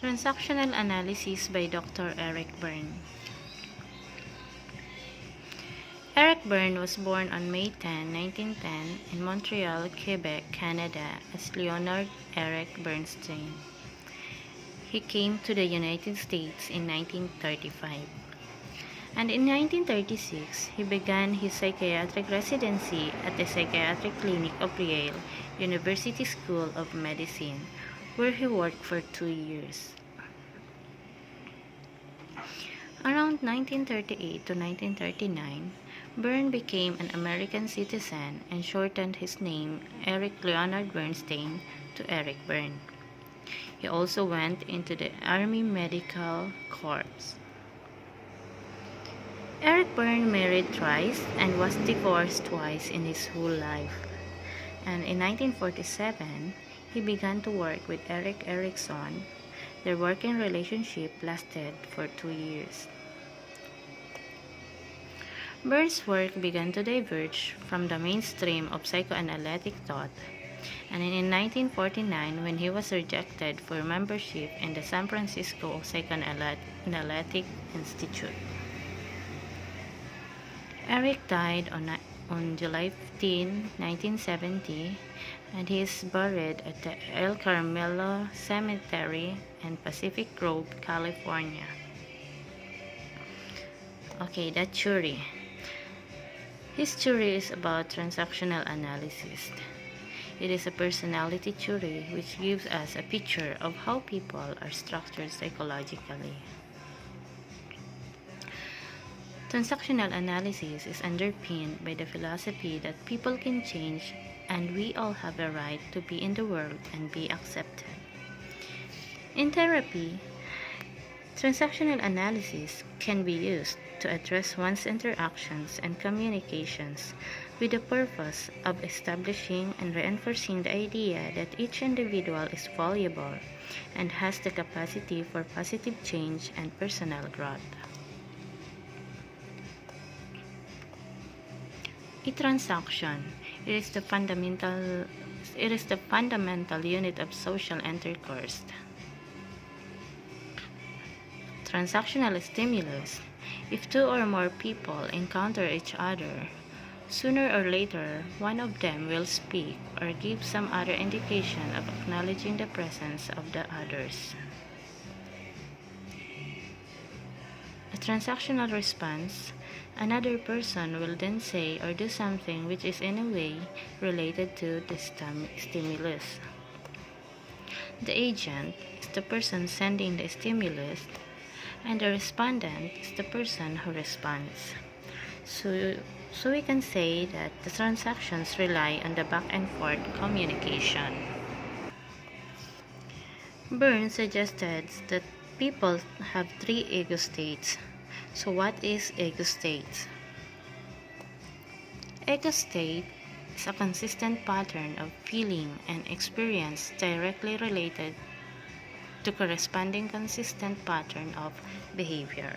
Transactional Analysis by Dr. Eric Berne. Eric Berne was born on May 10, 1910 in Montreal, Quebec, Canada as Leonard Eric Bernstein. He came to the United States in 1935. And in 1936, he began his psychiatric residency at the Psychiatric Clinic of Yale University School of Medicine, where he worked for 2 years. Around 1938 to 1939, Berne became an American citizen and shortened his name Eric Leonard Bernstein to Eric Berne. He also went into the Army Medical Corps. Eric Berne married twice and was divorced twice in his whole life. And in 1947, he began to work with Erik Erikson. Their working relationship lasted for 2 years. Berne's work began to diverge from the mainstream of psychoanalytic thought, and in 1949, when he was rejected for membership in the San Francisco Psychoanalytic Institute. Eric died on July 15, 1970, and he is buried at the El Carmelo Cemetery in Pacific Grove, California. Okay, that theory. His theory is about transactional analysis. It is a personality theory which gives us a picture of how people are structured psychologically. Transactional analysis is underpinned by the philosophy that people can change and we all have a right to be in the world and be accepted. In therapy, transactional analysis can be used to address one's interactions and communications with the purpose of establishing and reinforcing the idea that each individual is valuable and has the capacity for positive change and personal growth. A transaction is the fundamental unit of social intercourse. Transactional stimulus. If two or more people encounter each other, sooner or later, one of them will speak or give some other indication of acknowledging the presence of the others. A transactional response. Another person will then say or do something which is in a way related to the stimulus. The agent is the person sending the stimulus, and the respondent is the person who responds. So we can say that the transactions rely on the back and forth communication. Berne suggested that people have 3 ego states. So what is ego state? Ego state is a consistent pattern of feeling and experience directly related to corresponding consistent pattern of behavior.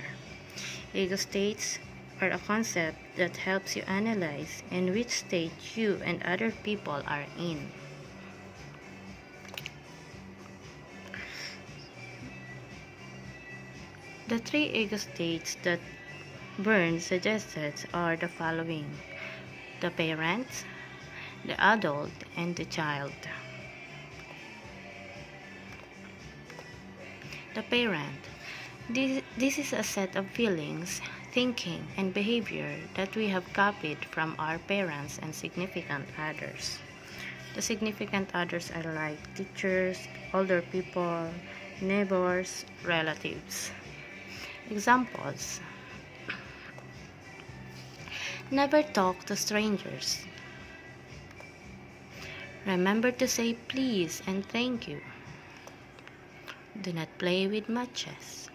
Ego states are a concept that helps you analyze in which state you and other people are in. The 3 ego states that Berne suggested are the following: the parent, the adult, and the child. The parent. This is a set of feelings, thinking, and behavior that we have copied from our parents and significant others. The significant others are like teachers, older people, neighbors, relatives. Examples: never talk to strangers. Remember to say please and thank you. Do not play with matches.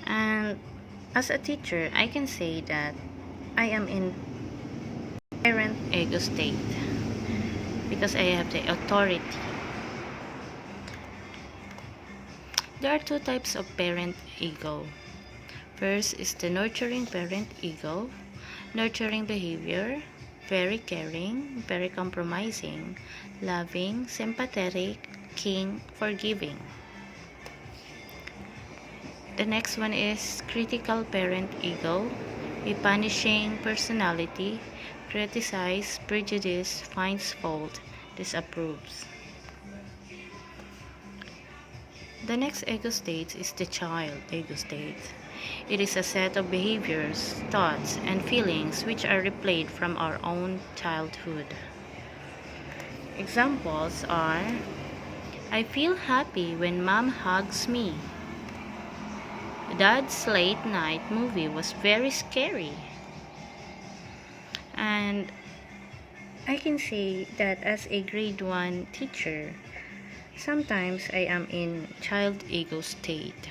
And as a teacher, I can say that I am in parent ego state because I have the authority. There are 2 types of parent ego. First is the nurturing parent ego, nurturing behavior, very caring, very compromising, loving, sympathetic, asking, forgiving. The next one is critical parent ego, a punishing personality, criticize, prejudice, finds fault, disapproves. The next ego state is the child ego state. It is a set of behaviors, thoughts, and feelings which are replayed from our own childhood. Examples are, I feel happy when mom hugs me. Dad's late night movie was very scary. And I can say that as a grade 1 teacher, sometimes I am in child ego state.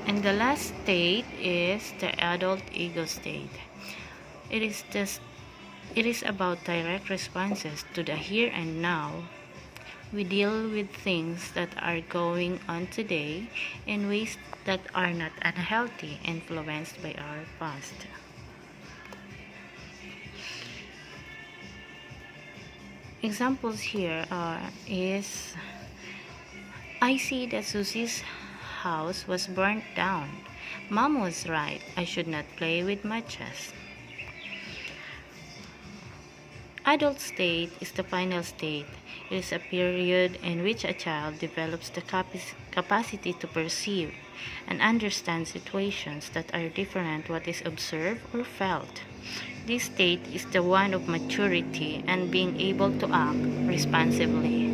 And the last state is the adult ego state. It is about direct responses to the here and now. We deal with things that are going on today in ways that are not unhealthy, influenced by our past. Examples here is I see that Susie's house was burnt down. Mom was right. I should not play with matches. Adult state is the final state. It is a period in which a child develops the capacity to perceive and understand situations that are different what is observed or felt. This state is the one of maturity and being able to act responsibly.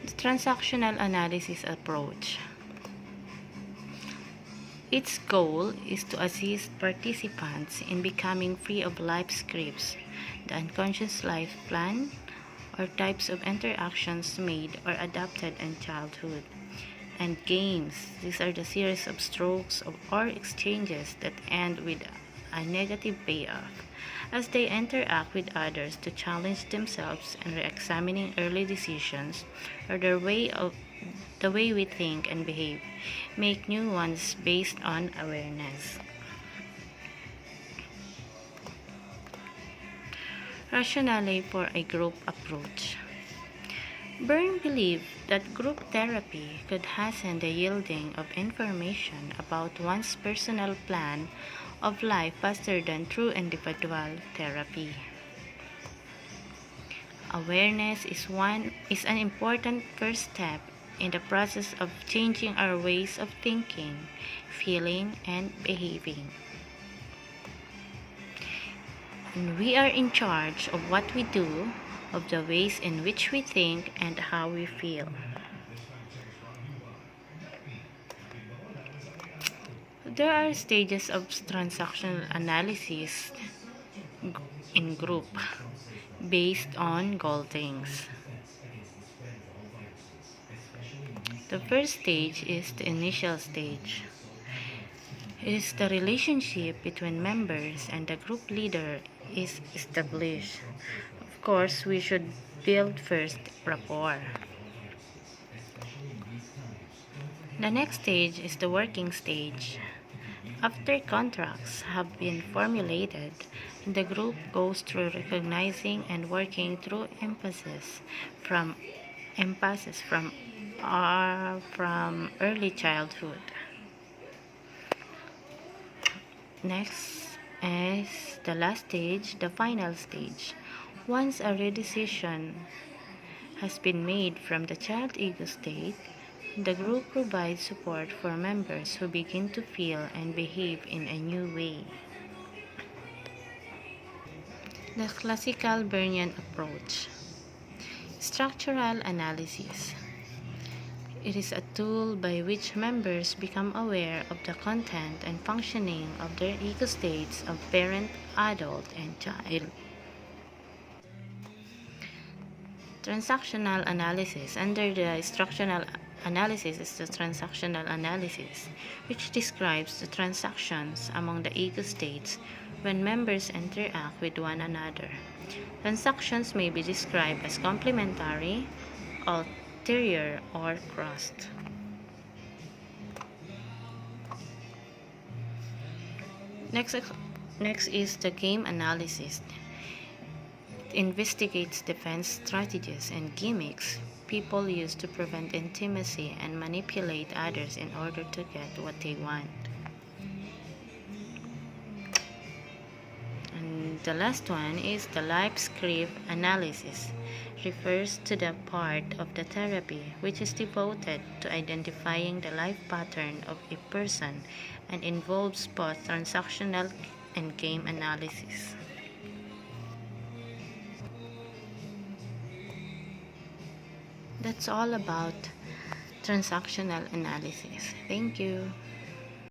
The transactional analysis approach. Its goal is to assist participants in becoming free of life scripts, the unconscious life plan, or types of interactions made or adopted in childhood. And games, these are the series of strokes or exchanges that end with a negative payoff, as they interact with others to challenge themselves and re-examining early decisions or the way we think and behave, make new ones based on awareness. Rationale for a group approach. Byrne believed that group therapy could hasten the yielding of information about one's personal plan of life faster than through individual therapy. Awareness is an important first step in the process of changing our ways of thinking, feeling, and behaving. And we are in charge of what we do, of the ways in which we think, and how we feel. There are stages of transactional analysis in group based on goal things. The first stage is the initial stage. It is the relationship between members and the group leader is established. Of course, we should build first rapport. The next stage is the working stage. After contracts have been formulated, the group goes through recognizing and working through impasses from early childhood. Next is the last stage, the final stage. Once a redecision has been made from the child ego state, the group provides support for members who begin to feel and behave in a new way. The classical Byrnean approach. Structural analysis. It is a tool by which members become aware of the content and functioning of their ego states of parent, adult, and child. Transactional analysis. Under the structural analysis is the transactional analysis, which describes the transactions among the ego states when members interact with one another. Transactions may be described as complementary, ulterior, or crossed. Next, next is the game analysis. It investigates defense strategies and gimmicks people use to prevent intimacy and manipulate others in order to get what they want. And the last one is the life script analysis. Refers to the part of the therapy which is devoted to identifying the life pattern of a person and involves both transactional and game analysis. That's all about transactional analysis. Thank you.